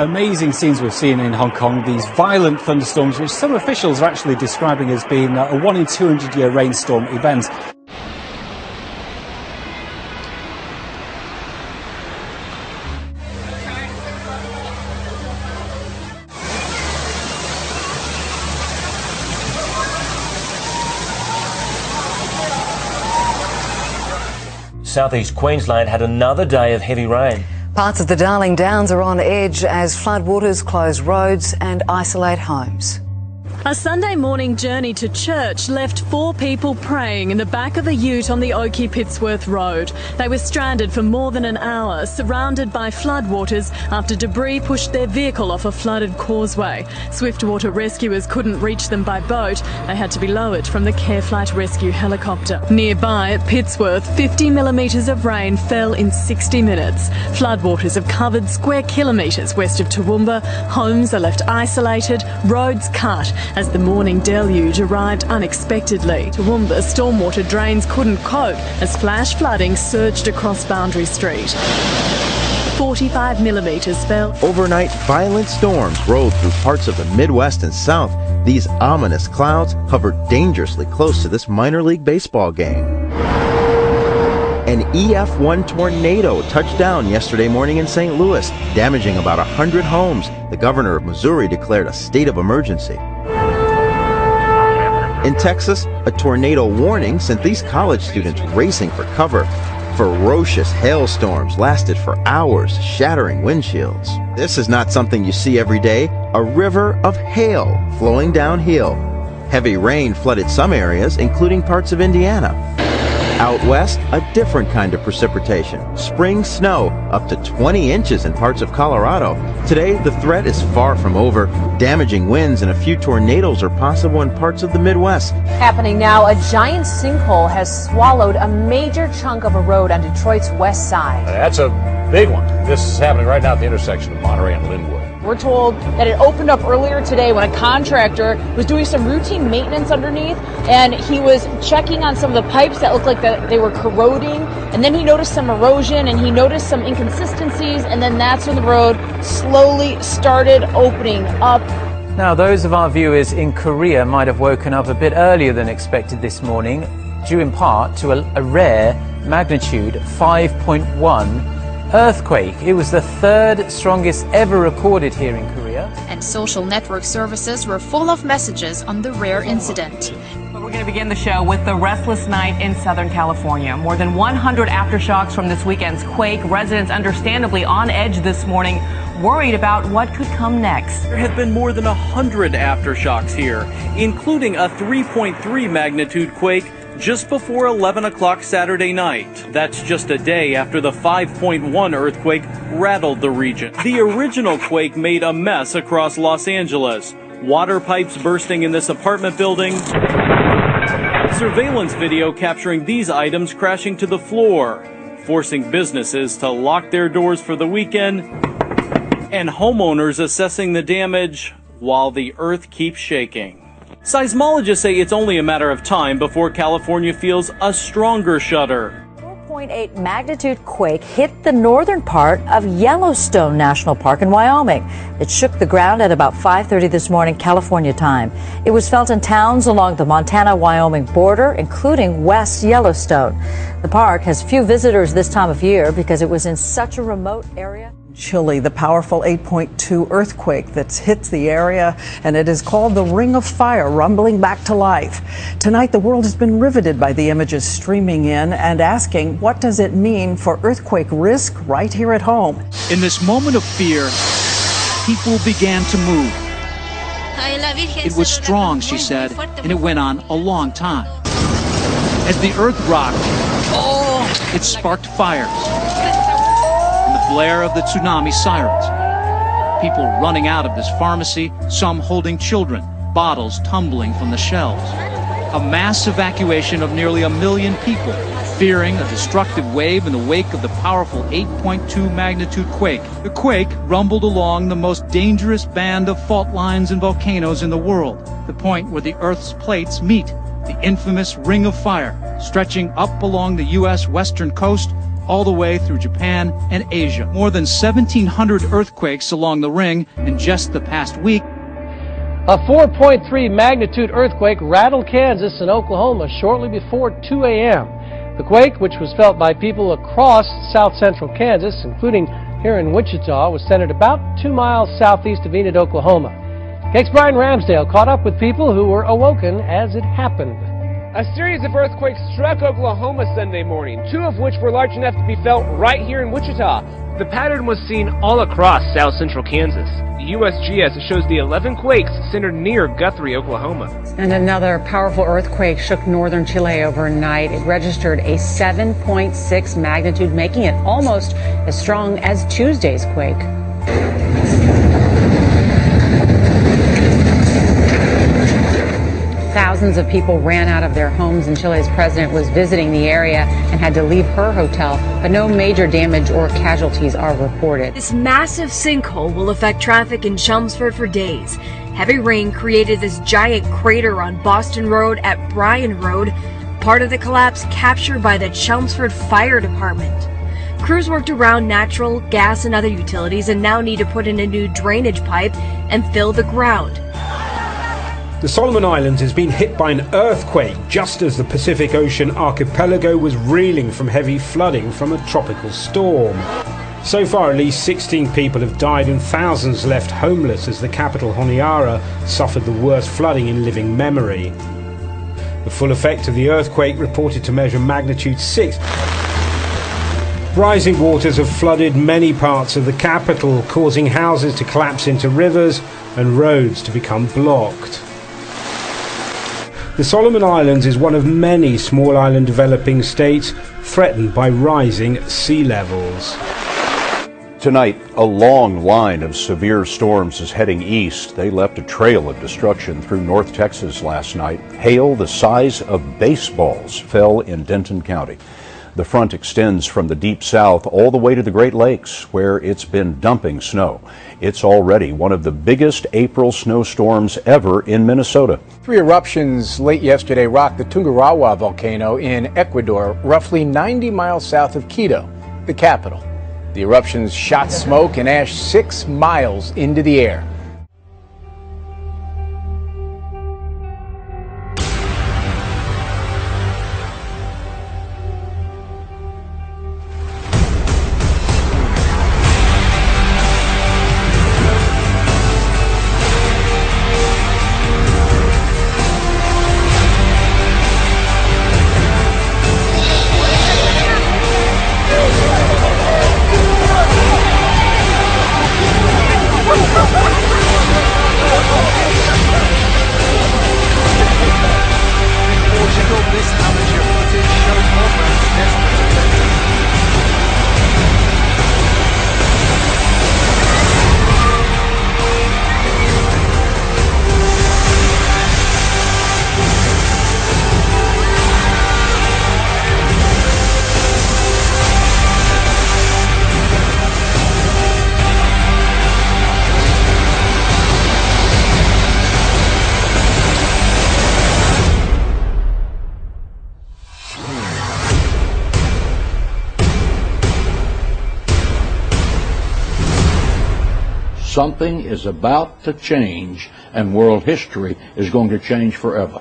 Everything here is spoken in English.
amazing scenes we've seen in Hong Kong, these violent thunderstorms, which some officials are actually describing as being a 1 in 200 year rainstorm event. Southeast Queensland had another day of heavy rain. Parts of the Darling Downs are on edge as floodwaters close roads and isolate homes. A Sunday morning journey to church left 4 people praying in the back of a ute on the Oakey-Pittsworth Road. They were stranded for more than an hour, surrounded by floodwaters after debris pushed their vehicle off a flooded causeway. Swiftwater rescuers couldn't reach them by boat. They had to be lowered from the Careflight rescue helicopter. Nearby at Pittsworth, 50 millimetres of rain fell in 60 minutes. Floodwaters have covered square kilometres west of Toowoomba. Homes are left isolated, roads cut, as the morning deluge arrived unexpectedly. Toowoomba stormwater drains couldn't cope as flash flooding surged across Boundary Street. 45 millimetres fell. Overnight, violent storms rolled through parts of the Midwest and South. These ominous clouds hovered dangerously close to this minor league baseball game. An EF1 tornado touched down yesterday morning in St. Louis, damaging about 100 homes. The governor of Missouri declared a state of emergency. In Texas, a tornado warning sent these college students racing for cover. Ferocious hailstorms lasted for hours, shattering windshields. This is not something you see every day, a river of hail flowing downhill. Heavy rain flooded some areas, including parts of Indiana. Out west, a different kind of precipitation. Spring snow, up to 20 inches in parts of Colorado. Today, the threat is far from over. Damaging winds and a few tornadoes are possible in parts of the Midwest. Happening now, a giant sinkhole has swallowed a major chunk of a road on Detroit's west side. That's a big one. This is happening right now at the intersection of Monterey and Linwood. We're told that it opened up earlier today when a contractor was doing some routine maintenance underneath, and he was checking on some of the pipes that looked like they were corroding, and then he noticed some erosion and he noticed some inconsistencies, and then that's when the road slowly started opening up. Now, those of our viewers in Korea might have woken up a bit earlier than expected this morning, due in part to a rare magnitude 5.1 earthquake. It was the third strongest ever recorded here in Korea. And social network services were full of messages on the rare incident. But we're going to begin the show with the restless night in Southern California. More than 100 aftershocks from this weekend's quake. Residents understandably on edge this morning, worried about what could come next. There have been more than 100 aftershocks here, including a 3.3 magnitude quake just before 11 o'clock Saturday night. That's just a day after the 5.1 earthquake rattled the region. The original quake made a mess across Los Angeles. Water pipes bursting in this apartment building. Surveillance video capturing these items crashing to the floor, forcing businesses to lock their doors for the weekend, and homeowners assessing the damage while the earth keeps shaking. Seismologists say it's only a matter of time before California feels a stronger shudder. 4.8 magnitude quake hit the northern part of Yellowstone National Park in Wyoming. It shook the ground at about 5:30 this morning, California time. It was felt in towns along the Montana-Wyoming border, including West Yellowstone. The park has few visitors this time of year because it was in such a remote area. Chile, the powerful 8.2 earthquake that's hit the area, and it is called the Ring of Fire, rumbling back to life. Tonight, the world has been riveted by the images streaming in and asking, what does it mean for earthquake risk right here at home? In this moment of fear, people began to move. It was strong, she said, and it went on a long time. As the earth rocked, it sparked fires. Blare of the tsunami sirens. People running out of this pharmacy, some holding children, bottles tumbling from the shelves. A mass evacuation of nearly 1 million people, fearing a destructive wave in the wake of the powerful 8.2 magnitude quake. The quake rumbled along the most dangerous band of fault lines and volcanoes in the world, the point where the Earth's plates meet, the infamous Ring of Fire, stretching up along the U.S. western coast all the way through Japan and Asia. More than 1,700 earthquakes along the ring in just the past week. A 4.3 magnitude earthquake rattled Kansas and Oklahoma shortly before 2 a.m. The quake, which was felt by people across south central Kansas, including here in Wichita, was centered about 2 miles southeast of Enid, Oklahoma. KAKE's Brian Ramsdale caught up with people who were awoken as it happened. A series of earthquakes struck Oklahoma Sunday morning, 2 of which were large enough to be felt right here in Wichita. The pattern was seen all across south central Kansas. The USGS shows the 11 quakes centered near Guthrie, Oklahoma. And another powerful earthquake shook northern Chile overnight. It registered a 7.6 magnitude, making it almost as strong as Tuesday's quake. Thousands of people ran out of their homes, and Chile's president was visiting the area and had to leave her hotel, but no major damage or casualties are reported. This massive sinkhole will affect traffic in Chelmsford for days. Heavy rain created this giant crater on Boston Road at Bryan Road, part of the collapse captured by the Chelmsford Fire Department. Crews worked around natural gas and other utilities and now need to put in a new drainage pipe and fill the ground. The Solomon Islands has been hit by an earthquake just as the Pacific Ocean archipelago was reeling from heavy flooding from a tropical storm. So far, at least 16 people have died and thousands left homeless as the capital, Honiara, suffered the worst flooding in living memory. The full effect of the earthquake, reported to measure magnitude 6. Rising waters have flooded many parts of the capital, causing houses to collapse into rivers and roads to become blocked. The Solomon Islands is one of many small island developing states threatened by rising sea levels. Tonight, a long line of severe storms is heading east. They left a trail of destruction through North Texas last night. Hail the size of baseballs fell in Denton County. The front extends from the deep south all the way to the Great Lakes, where it's been dumping snow. It's already one of the biggest April snowstorms ever in Minnesota. 3 eruptions late yesterday rocked the Tungurahua volcano in Ecuador, roughly 90 miles south of Quito, the capital. The eruptions shot smoke and ash 6 miles into the air. Something is about to change, and world history is going to change forever.